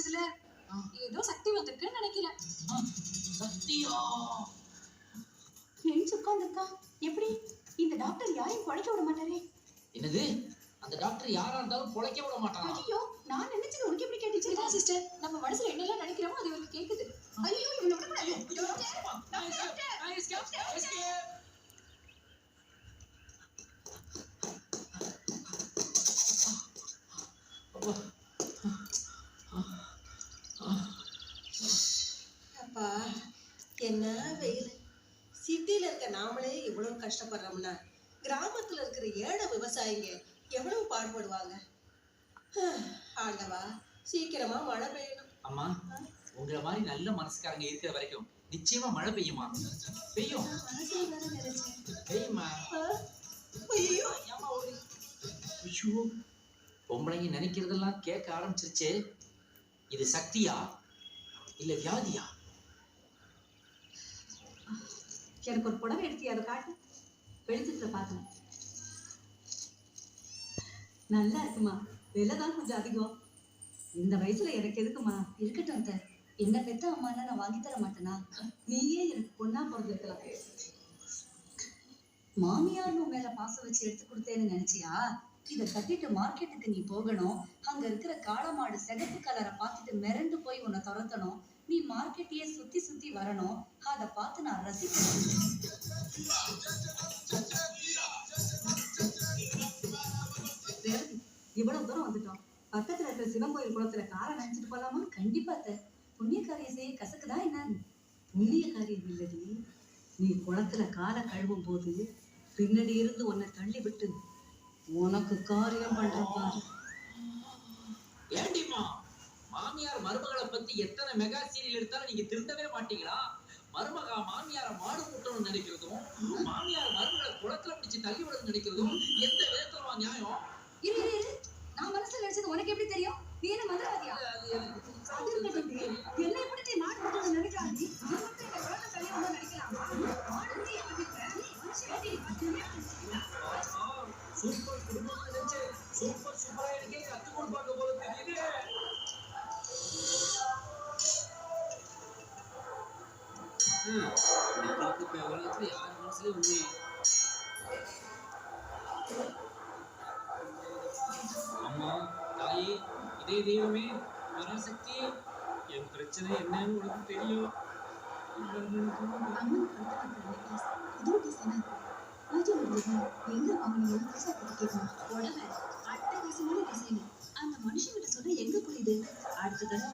கிடைச்சதுல ஏதோ சக்தி வந்திருக்குன்னு நினைக்கிறேன். சக்தியா? எஞ்சி உட்கார்ந்துருக்கா. எப்படி இந்த டாக்டர் யாரையும் பொழைக்க விட மாட்டாரே? என்னது? அந்த டாக்டர் யாரா இருந்தாலும் பொழைக்க விட மாட்டாரா? ஐயோ, நான் நினைச்சது உனக்கு எப்படி கேட்டுச்சு? இதான் சிஸ்டர், நம்ம மனசுல என்னெல்லாம் நினைக்கிறோமோ அது இவருக்கு கேக்குது. ஐயோ, இவனை விடக்கூடாது. அப்பா, என்ன வெயில்! சிட்டில இருக்க நாமளே இவ்வளவு கஷ்டப்படுறோம்னா கிராமத்துல இருக்கிற ஏழை விவசாயிங்க எவ்வளவு பாடுபடுவாங்க. ஆண்டவா, சீக்கிரமா மழை பெய்யணும். அம்மா, உங்களை மாதிரி நல்ல மனசுக்காரங்க இருக்கிற வரைக்கும் நிச்சயமா மழை பெய்யுமா? பெய்யும். பெய்யுமா? ஐயோ, ஐயோ, பொம்பளைங்க நினைக்கிறதெல்லாம் கேட்க ஆரம்பிச்சிருச்சே. இது சக்தியா இல்ல வியாதியா? எனக்கு ஒரு புடவை எடுத்து அதை காட்டு. வெளிச்சத்துல பார்த்தேன். நல்லா இருக்குமா? விலைதான் கொஞ்சம் அதிகம். இந்த வயசுல எனக்கு எதுக்குமா? இருக்கட்டும் அத்தை. என்ன பெத்த அம்மானா நான் வாங்கி தர மாட்டேனா? நீயே எனக்கு பொண்ணா பிறந்திருக்கலாம். மாமியார் மேல பாசம் வச்சு எடுத்து கொடுத்தேன்னு நினைச்சியா? இதை கட்டிட்டு மார்க்கெட்டுக்கு நீ போகணும். அங்க இருக்கிற காளமாடு சிகப்பு கலரை பார்த்துட்டு மிரண்டு போய் உன்னை துரத்தணும். நீ மார்க்கெட்டையே சுத்தி சுத்தி வரணும். அதை பார்த்து நான் ரசிக்கணும். இவ்வளவு தூரம் வந்துட்டோம். பக்கத்துல இருக்கிற சிவன் கோயில் குளத்துல காரை நினைச்சிட்டு போலாமா? கண்டிப்பா அத்தை. புண்ணிய காரியம் செய்ய கசக்குதான் என்ன? புண்ணிய காரியம் இல்லடி. நீ குளத்துல காலை கழுவும் போது பின்னாடி இருந்து உன்னை தள்ளி விட்டு உனக்கு காரியம் பண்றப்பா. ஏண்டிமா, மாமியார் மருமகளை பத்தி எத்தனை மெகா சீரியல் எடுத்தாலும் நீங்க திருந்தவே மாட்டீங்களா? மருமகா மாமியார மாடு கூட்டணும்னு நினைக்கிறதும், மாமியார் மருமகளை குளத்துல பிடிச்சு தள்ளி விடணும்னு நினைக்கிறதும் எந்த விதத்துல நியாயம்? இரு இரு இரு, நான் மனசுல நினைச்சது உனக்கு எப்படி தெரியும்? நீ என்ன மந்திரவாதியா? அது இருக்கட்டும். என்ன எப்படி நீ மாடு கூட்டணும்னு நினைக்கிறாங்க? நீ மட்டும் இந்த குளத்தை தள்ளி விடணும்னு நினைக்கலாமா? மாடு நீ எவனிக்கிற? நீ மனுஷன் சூப்பர் குடும்பம் நினைச்சு சூப்பரா எனக்கே கத்து கொடுப்பாங்க போல தெரியுது. உலகத்துல யார் மனசுலயும் உண்மை. அம்மா, தாயே, இதே தெய்வமே, பராசக்தி, என் பிரச்சனை என்னன்னு உனக்கு தெரியும். அந்த மனுஷன் கிட்ட சொன்னா எங்க புரியுது? அடுத்த தடவை